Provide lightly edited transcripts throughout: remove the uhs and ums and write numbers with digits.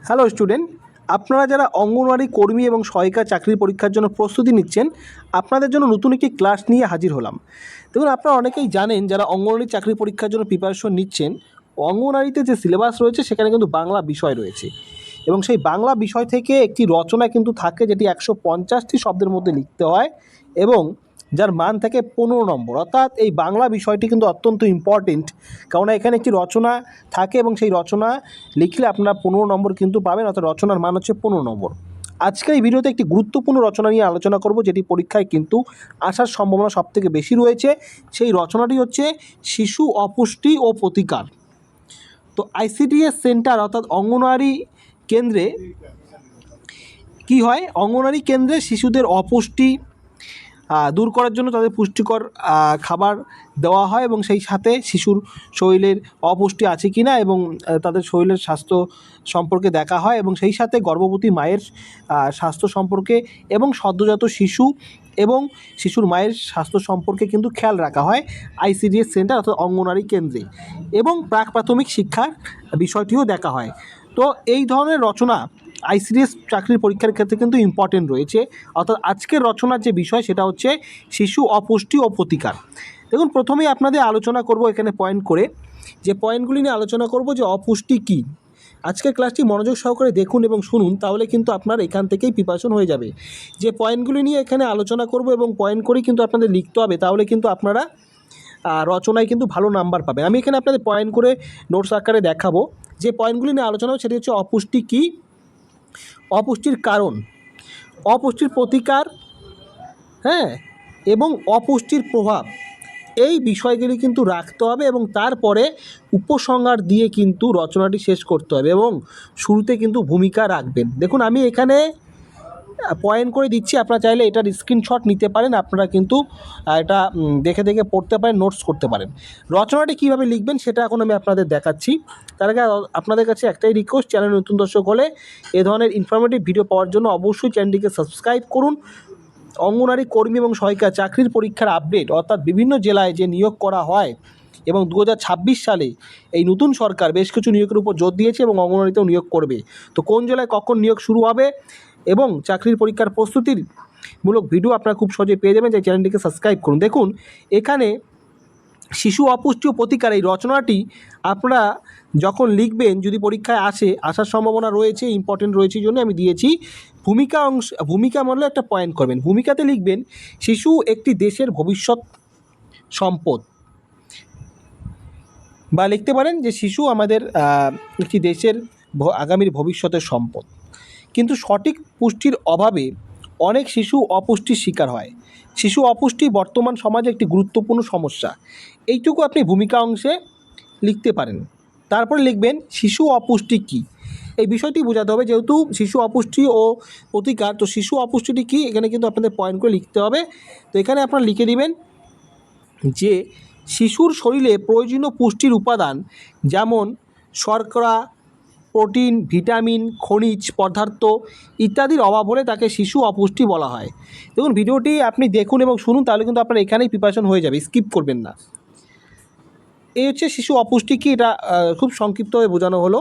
Hello student, আপনারা যারা অঙ্গনওয়াড়ি কর্মী এবং সহায়িকা চাকরির পরীক্ষার জন্য প্রস্তুতি নিচ্ছেন, আপনাদের জন্য নতুন একটি ক্লাস নিয়ে হাজির হলাম। দেখুন, আপনারা অনেকেই জানেন যারা অঙ্গনওয়াড়ি চাকরির পরীক্ষার জন্য প্রিপারেশন নিচ্ছেন, অঙ্গনওয়াড়িতে যে সিলেবাস রয়েছে সেখানে কিন্তু বাংলা বিষয় রয়েছে এবং সেই বাংলা বিষয় থেকে একটি রচনা কিন্তু থাকে যেটি 150টি শব্দের মধ্যে লিখতে হয় এবং যার মান থাকে 15 নম্বর। অর্থাৎ এই বাংলা বিষয়টি কিন্তু অত্যন্ত ইম্পর্টেন্ট, কারণ এখানে একটি রচনা থাকে এবং সেই রচনা লিখলে আপনারা 15 নম্বর কিন্তু পাবেন, অর্থাৎ রচনার মান হচ্ছে 15 নম্বর। আজকের এই ভিডিওতে একটি গুরুত্বপূর্ণ রচনা নিয়ে আলোচনা করব, যেটি পরীক্ষায় কিন্তু আসার সম্ভাবনা সবথেকে বেশি রয়েছে। সেই রচনাটি হচ্ছে শিশু অপুষ্টি ও প্রতিকার। তো আইসিডিএস সেন্টার অর্থাৎ অঙ্গনওয়াড়ি কেন্দ্রে কি হয়, অঙ্গনওয়াড়ি কেন্দ্রে শিশুদের অপুষ্টি দূর করার জন্য তাদের পুষ্টিকর খাবার দেওয়া হয় এবং সেই সাথে শিশুর শরীরের অপুষ্টি আছে কি না এবং তাদের শরীরের স্বাস্থ্য সম্পর্কে দেখা হয় এবং সেই সাথে গর্ভবতী মায়ের স্বাস্থ্য সম্পর্কে এবং সদ্যজাত শিশু এবং শিশুর মায়ের স্বাস্থ্য সম্পর্কে কিন্তু খেয়াল রাখা হয় আইসিডিএস সেন্টার অর্থাৎ অঙ্গনওয়াড়ি কেন্দ্রে, এবং প্রাক প্রাথমিক শিক্ষার বিষয়টিও দেখা হয়। তো এই ধরনের রচনা আইসিডিএস চাকরির পরীক্ষার ক্ষেত্রে কিন্তু ইম্পর্টেন্ট রয়েছে। অর্থাৎ আজকের রচনার যে বিষয় সেটা হচ্ছে শিশু অপুষ্টি ও প্রতিকার। দেখুন, প্রথমেই আপনাদের আলোচনা করব এখানে পয়েন্ট করে, যে পয়েন্টগুলি নিয়ে আলোচনা করব যে অপুষ্টি কী। আজকের ক্লাসটি মনোযোগ সহকারে দেখুন এবং শুনুন, তাহলে কিন্তু আপনার এখান থেকেই প্রিপারেশন হয়ে যাবে। যে পয়েন্টগুলি নিয়ে এখানে আলোচনা করব এবং পয়েন্ট করেই কিন্তু আপনাদের লিখতে হবে, তাহলে কিন্তু আপনারা রচনায় কিন্তু ভালো নাম্বার পাবেন। আমি এখানে আপনাদের পয়েন্ট করে নোটস আকারে দেখাবো। যে পয়েন্টগুলি নিয়ে আলোচনা হবে সেটি হচ্ছে অপুষ্টি কী, অপুষ্টির কারণ, অপুষ্টির প্রতিকার, এবং অপুষ্টির প্রভাব। এই বিষয়গুলি কিন্তু রাখতে হবে এবং তারপরে উপসংহার দিয়ে কিন্তু রচনাটি শেষ করতে হবে এবং শুরুতে কিন্তু ভূমিকা রাখবেন। দেখুন, আমি এখানে পয়েন্ট করে দিচ্ছি, আপনারা চাইলে এটার স্ক্রিনশট নিতে পারেন, আপনারা কিন্তু এটা দেখে দেখে পড়তে পারেন, নোটস করতে পারেন। রচনাটি কীভাবে লিখবেন সেটা এখন আমি আপনাদের দেখাচ্ছি। তার আগে আপনাদের কাছে একটাই রিকোয়েস্ট, চ্যানেল নতুন দর্শক হলে এ ধরনের ইনফরমেটিভ ভিডিও পাওয়ার জন্য অবশ্যই চ্যানেলটিকে সাবস্ক্রাইব করুন। অঙ্গনওয়াড়ি কর্মী এবং সহায়িকা চাকরির পরীক্ষার আপডেট, অর্থাৎ বিভিন্ন জেলায় যে নিয়োগ করা হয় এবং 2026 সালে এই নতুন সরকার বেশ কিছু নিয়োগের উপর জোর দিয়েছে এবং অঙ্গনওয়াড়িতেও নিয়োগ করবে। তো কোন জেলায় কখন নিয়োগ শুরু হবে এবং চাকরির পরীক্ষার প্রস্তুতির মূলক ভিডিও আপনারা খুব সহজে পেয়ে যাবেন, যে চ্যানেলটিকে সাবস্ক্রাইব করুন। দেখুন, এখানে শিশু অপুষ্টি ও প্রতিকার এই রচনাটি আপনারা যখন লিখবেন, যদি পরীক্ষায় আসার সম্ভাবনা রয়েছে, ইম্পর্টেন্ট রয়েছে, এই জন্য আমি দিয়েছি। ভূমিকা মনে একটা পয়েন্ট করবেন। ভূমিকাতে লিখবেন শিশু একটি দেশের ভবিষ্যৎ সম্পদ, বা লিখতে পারেন যে শিশু আমাদের একটি দেশের আগামীর ভবিষ্যতের সম্পদ, কিন্তু সঠিক পুষ্টির অভাবে অনেক শিশু অপুষ্টির শিকার হয়। শিশু অপুষ্টি বর্তমান সমাজে একটি গুরুত্বপূর্ণ সমস্যা। এইটুকু আপনি ভূমিকা অংশে লিখতে পারেন। তারপরে লিখবেন শিশু অপুষ্টি কী, এই বিষয়টি বোঝাতে হবে, যেহেতু শিশু অপুষ্টি ও প্রতিকার, তো শিশু অপুষ্টিটি কী এখানে কিন্তু আপনাদের পয়েন্ট করে লিখতে হবে। তো এখানে আপনারা লিখে দিবেন যে শিশুর শরীরে প্রয়োজনীয় পুষ্টির উপাদান যেমন শর্করা, প্রোটিন, ভিটামিন, খনিজ পদার্থ ইত্যাদির অভাব হলে তাকে শিশু অপুষ্টি বলা হয়। দেখুন, ভিডিওটি আপনি দেখুন এবং শুনুন, তাহলে কিন্তু আপনার এখানেই প্রিপারেশন হয়ে যাবে, স্কিপ করবেন না। এই হচ্ছে শিশু অপুষ্টি কি, এটা খুব সংক্ষিপ্তভাবে বোঝানো হলো।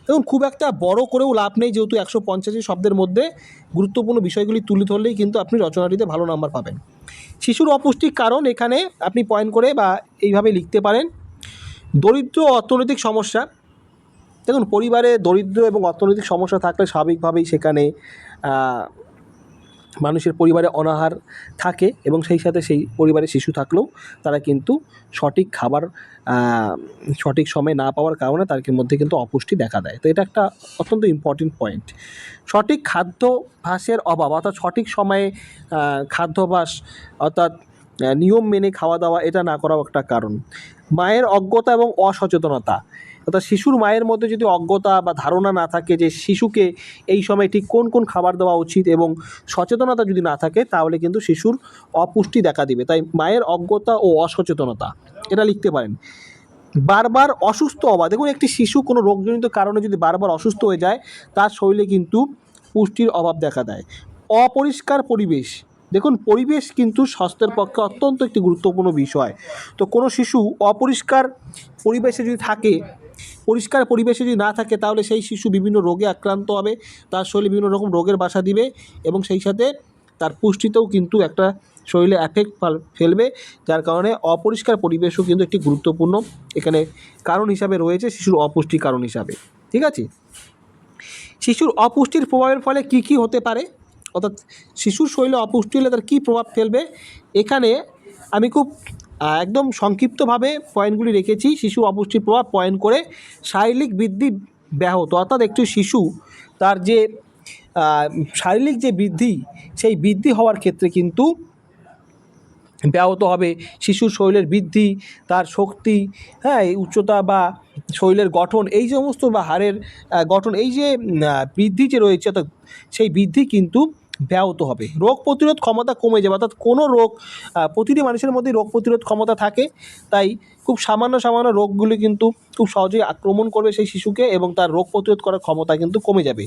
দেখুন, খুব একটা বড় করেও লাভ নেই, যেহেতু 150 শব্দের মধ্যে গুরুত্বপূর্ণ বিষয়গুলি তুলে ধরলেই কিন্তু আপনি রচনাটিতে ভালো নাম্বার পাবেন। শিশুর অপুষ্টির কারণ এখানে আপনি পয়েন্ট করে বা এইভাবে লিখতে পারেন। দরিদ্র অর্থনৈতিক সমস্যা। দেখুন, পরিবারে দরিদ্র এবং অর্থনৈতিক সমস্যা থাকলে স্বাভাবিকভাবেই সেখানে মানুষের পরিবারে অনাহার থাকে এবং সেই সাথে সেই পরিবারে শিশু থাকলেও তারা কিন্তু সঠিক খাবার সঠিক সময়ে না পাওয়ার কারণে তার মধ্যে কিন্তু অপুষ্টি দেখা দেয়। তো এটা একটা অত্যন্ত ইম্পর্টেন্ট পয়েন্ট। সঠিক খাদ্যাভ্যাসের অভাব, অর্থাৎ সঠিক সময়ে খাদ্যাভ্যাস অর্থাৎ নিয়ম মেনে খাওয়া দাওয়া এটা না করাও একটা কারণ। মায়ের অজ্ঞতা এবং অসচেতনতা, অর্থাৎ শিশুর মায়ের মধ্যে যদি অজ্ঞতা বা ধারণা না থাকে যে শিশুকে এই সময় ঠিক কোন কোন খাবার দেওয়া উচিত এবং সচেতনতা যদি না থাকে, তাহলে কিন্তু শিশুর অপুষ্টি দেখা দিবে। তাই মায়ের অজ্ঞতা ও অসচেতনতা এটা লিখতে পারেন। বারবার অসুস্থ হওয়া। দেখুন, একটি শিশু কোনো রোগজনিত কারণে যদি বারবার অসুস্থ হয়ে যায়, তার শরীরে কিন্তু পুষ্টির অভাব দেখা দেয়। অপরিষ্কার পরিবেশ। দেখুন, পরিবেশ কিন্তু স্বাস্থ্যের পক্ষে অত্যন্ত একটি গুরুত্বপূর্ণ বিষয়। তো কোনো শিশু অপরিষ্কার পরিবেশে যদি থাকে, পরিষ্কার পরিবেশে যদি না থাকে তাহলে সেই শিশু বিভিন্ন রোগে আক্রান্ত হবে, তার শরীরে বিভিন্ন রকম রোগের বাসা দিবে এবং সেই সাথে তার পুষ্টিতেও কিন্তু একটা শরীরে এফেক্ট ফেলবে, যার কারণে অপরিষ্কার পরিবেশও কিন্তু একটি গুরুত্বপূর্ণ এখানে কারণ হিসাবে রয়েছে শিশুর অপুষ্টির কারণ হিসাবে। ঠিক আছে, শিশুর অপুষ্টির প্রভাবের ফলে কি কি হতে পারে, অর্থাৎ শিশুর শরীরে অপুষ্টি হলে তার কী প্রভাব ফেলবে, এখানে আমি খুব একদম সংক্ষিপ্তভাবে পয়েন্টগুলি রেখেছি। শিশুর অপুষ্টির প্রভাব পয়েন্ট করে শারীরিক বৃদ্ধি ব্যাহত, অর্থাৎ একটি শিশু তার যে শারীরিক যে বৃদ্ধি, সেই বৃদ্ধি হওয়ার ক্ষেত্রে কিন্তু ব্যাহত হবে। শিশুর শরীরের বৃদ্ধি, তার শক্তি, হ্যাঁ, উচ্চতা বা শরীরের গঠন, এই সমস্ত বা হাড়ের গঠন, এই যে বৃদ্ধি যে রয়েছে, অর্থাৎ সেই বৃদ্ধি কিন্তু ব্যাহত হবে। রোগ প্রতিরোধ ক্ষমতা কমে যাবে, অর্থাৎ কোনো রোগ, প্রতিটি মানুষের মধ্যেই রোগ প্রতিরোধ ক্ষমতা থাকে, তাই খুব সামান্য সামান্য রোগগুলি কিন্তু খুব সহজেই আক্রমণ করবে সেই শিশুকে এবং তার রোগ প্রতিরোধ করার ক্ষমতা কিন্তু কমে যাবে।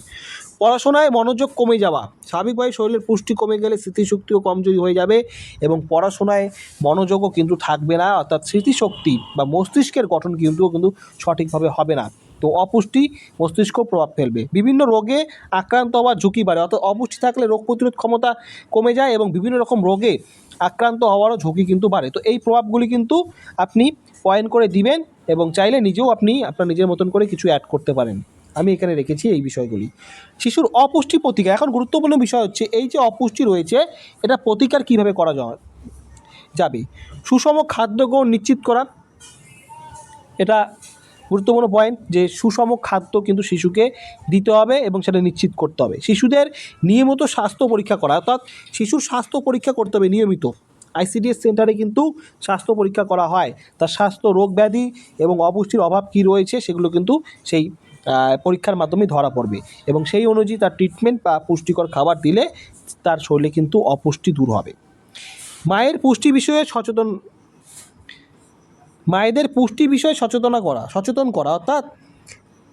পড়াশোনায় মনোযোগ কমে যাওয়া, স্বাভাবিকভাবে শরীরের পুষ্টি কমে গেলে স্মৃতিশক্তিও কমজোরি হয়ে যাবে এবং পড়াশোনায় মনোযোগও কিন্তু থাকবে না, অর্থাৎ স্মৃতিশক্তি বা মস্তিষ্কের গঠন কিন্তু সঠিকভাবে হবে না। তো অপুষ্টি মস্তিষ্ক প্রভাব ফেলবে, বিভিন্ন রোগে আক্রান্ত হওয়ার ঝুঁকি বাড়ে, অর্থাৎ অপুষ্টি থাকলে রোগ প্রতিরোধ ক্ষমতা কমে যায় এবং বিভিন্ন রকম রোগে আক্রান্ত হওয়ারও ঝুঁকি কিন্তু বাড়ে। তো এই প্রভাবগুলি কিন্তু আপনি পয়েন্ট করে দিবেন এবং চাইলে নিজেও আপনি আপনার নিজের মতন করে কিছু অ্যাড করতে পারেন। আমি এখানে রেখেছি এই বিষয়গুলি। শিশুর অপুষ্টি প্রতিকার, এখন গুরুত্বপূর্ণ বিষয় হচ্ছে এই যে অপুষ্টি রয়েছে, এটা প্রতিকার কীভাবে করা যাবে। সুষম খাদ্য গ্রহণ নিশ্চিত করা, এটা গুরুত্বপূর্ণ পয়েন্ট, যে সুষম খাদ্য কিন্তু শিশুকে দিতে হবে এবং সেটা নিশ্চিত করতে হবে। শিশুদের নিয়মিত স্বাস্থ্য পরীক্ষা করা, অর্থাৎ শিশুর স্বাস্থ্য পরীক্ষা করতে হবে নিয়মিত। আইসিডিএস সেন্টারে কিন্তু স্বাস্থ্য পরীক্ষা করা হয়, তার স্বাস্থ্য, রোগ ব্যাধি এবং অপুষ্টির অভাব কী রয়েছে সেগুলো কিন্তু সেই পরীক্ষার মাধ্যমে ধরা পড়বে এবং সেই অনুযায়ী তার ট্রিটমেন্ট বা পুষ্টিকর খাবার দিলে তার শরীরে কিন্তু অপুষ্টি দূর হবে। মায়েদের পুষ্টি বিষয়ে সচেতন করা, অর্থাৎ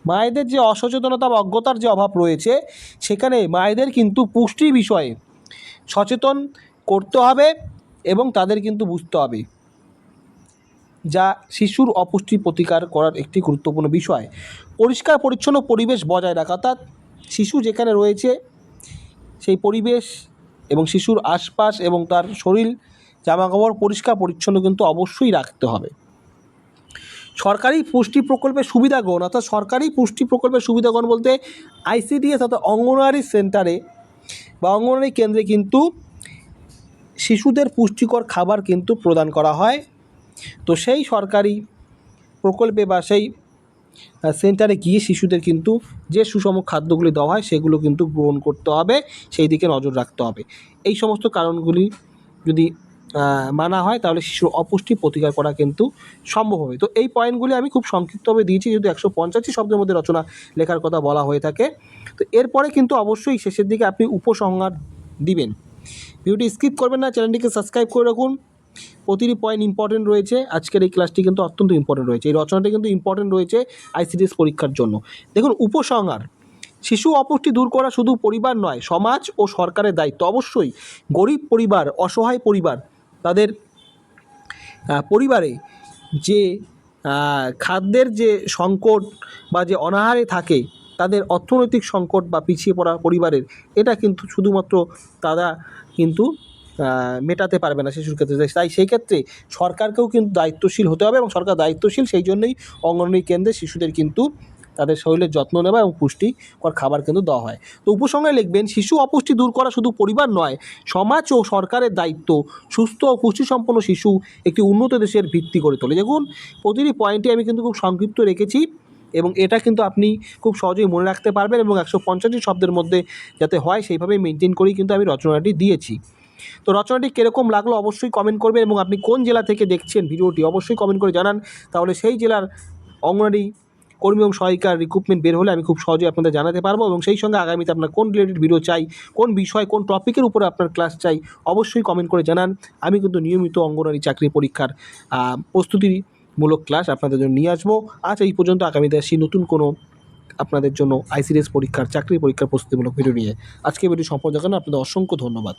মায়েদের যে অসচেতনতা বা অজ্ঞতার যে অভাব রয়েছে, সেখানে মায়েদের কিন্তু পুষ্টি বিষয়ে সচেতন করতে হবে এবং তাদের কিন্তু বুঝতে হবে, যা শিশুর অপুষ্টি প্রতিকার করার একটি গুরুত্বপূর্ণ বিষয়। পরিষ্কার পরিচ্ছন্ন পরিবেশ বজায় রাখা, অর্থাৎ শিশু যেখানে রয়েছে সেই পরিবেশ এবং শিশুর আশপাশ এবং তার শরীর, জামাকাপড় পরিষ্কার পরিচ্ছন্ন কিন্তু অবশ্যই রাখতে হবে। সরকারি পুষ্টি প্রকল্পের সুবিধা গ্রহণ, অর্থাৎ সরকারি পুষ্টি প্রকল্পের সুবিধা গ্রহণ বলতে আইসিডিএস অর্থাৎ অঙ্গনওয়াড়ি সেন্টারে বা অঙ্গনওয়াড়ি কেন্দ্রে কিন্তু শিশুদের পুষ্টিকর খাবার কিন্তু প্রদান করা হয়। তো সেই সরকারি প্রকল্পে বা সেই সেন্টারে গিয়ে শিশুদের কিন্তু যে সুষম খাদ্যগুলি দেওয়া হয় সেগুলো কিন্তু গ্রহণ করতে হবে, সেই দিকে নজর রাখতে হবে। এই সমস্ত কারণগুলি যদি মানা হয় তাহলে শিশুর অপুষ্টি প্রতিকার করা কিন্তু সম্ভব হবে। তো এই পয়েন্টগুলি আমি খুব সংক্ষিপ্তভাবে দিয়েছি, যেহেতু 150টি শব্দের মধ্যে রচনা লেখার কথা বলা হয়ে থাকে। তো এরপরে কিন্তু অবশ্যই শেষের দিকে আপনি উপসংহার দিবেন। ভিডিওটি স্কিপ করবেন না, চ্যানেলটিকে সাবস্ক্রাইব করে রাখুন। প্রতিটি পয়েন্ট ইম্পর্টেন্ট রয়েছে, আজকের এই ক্লাসটি কিন্তু অত্যন্ত ইম্পর্টেন্ট রয়েছে, এই রচনাটি কিন্তু ইম্পর্টেন্ট রয়েছে আইসিডিএস পরীক্ষার জন্য। দেখুন, উপসংহার, শিশু অপুষ্টি দূর করা শুধু পরিবার নয়, সমাজ ও সরকারের দায়িত্ব। অবশ্যই গরিব পরিবার, অসহায় পরিবার, তাদের পরিবারে যে খাদ্যের যে সংকট বা যে অনাহারে থাকে, তাদের অর্থনৈতিক সংকট বা পিছিয়ে পড়া পরিবারের, এটা কিন্তু শুধুমাত্র তারা কিন্তু মেটাতে পারবে না শিশুর ক্ষেত্রে। তাই সেই ক্ষেত্রে সরকারকেও কিন্তু দায়িত্বশীল হতে হবে এবং সরকার দায়িত্বশীল, সেই জন্যই অঙ্গনওয়াড়ি কেন্দ্রে শিশুদের কিন্তু তাদের শরীরের যত্ন নেওয়া এবং পুষ্টিকর খাবার কিন্তু দেওয়া হয়। তো উপসংহারে লিখবেন, শিশু অপুষ্টি দূর করা শুধু পরিবার নয়, সমাজ ও সরকারের দায়িত্ব। সুস্থ ও পুষ্টিসম্পন্ন শিশু একটি উন্নত দেশের ভিত্তি গড়ে তোলে। দেখুন, প্রতিটি পয়েন্টে আমি কিন্তু খুব সংক্ষিপ্ত রেখেছি এবং এটা কিন্তু আপনি খুব সহজেই মনে রাখতে পারবেন এবং 150টি শব্দের মধ্যে যাতে হয় সেইভাবে মেনটেন করেই কিন্তু আমি রচনাটি দিয়েছি। তো রচনাটি কীরকম লাগলো অবশ্যই কমেন্ট করবেন এবং আপনি কোন জেলা থেকে দেখছেন ভিডিওটি অবশ্যই কমেন্ট করে জানান, তাহলে সেই জেলার অঙ্গনওয়াড়ি কর্মী এবং সহায়িকার রিক্রুটমেন্ট বের হলে আমি খুব সহজেই আপনাদের জানাতে পারবো এবং সেই সঙ্গে আগামীতে আপনার কোন রিলেটেড ভিডিও চাই, কোন বিষয়, কোন টপিকের উপরে আপনার ক্লাস চাই, অবশ্যই কমেন্ট করে জানান। আমি কিন্তু নিয়মিত অঙ্গনওয়াড়ি চাকরি পরীক্ষার প্রস্তুতিমূলক ক্লাস আপনাদের জন্য নিয়ে আসবো। আজ এই পর্যন্ত, আগামীতে আসি নতুন কোনো আপনাদের জন্য আইসিডিএস পরীক্ষার চাকরি পরীক্ষার প্রস্তুতিমূলক ভিডিও নিয়ে। আজকে ভিডিও সম্পন্ন দেখার জন্য আপনাদের অসংখ্য ধন্যবাদ।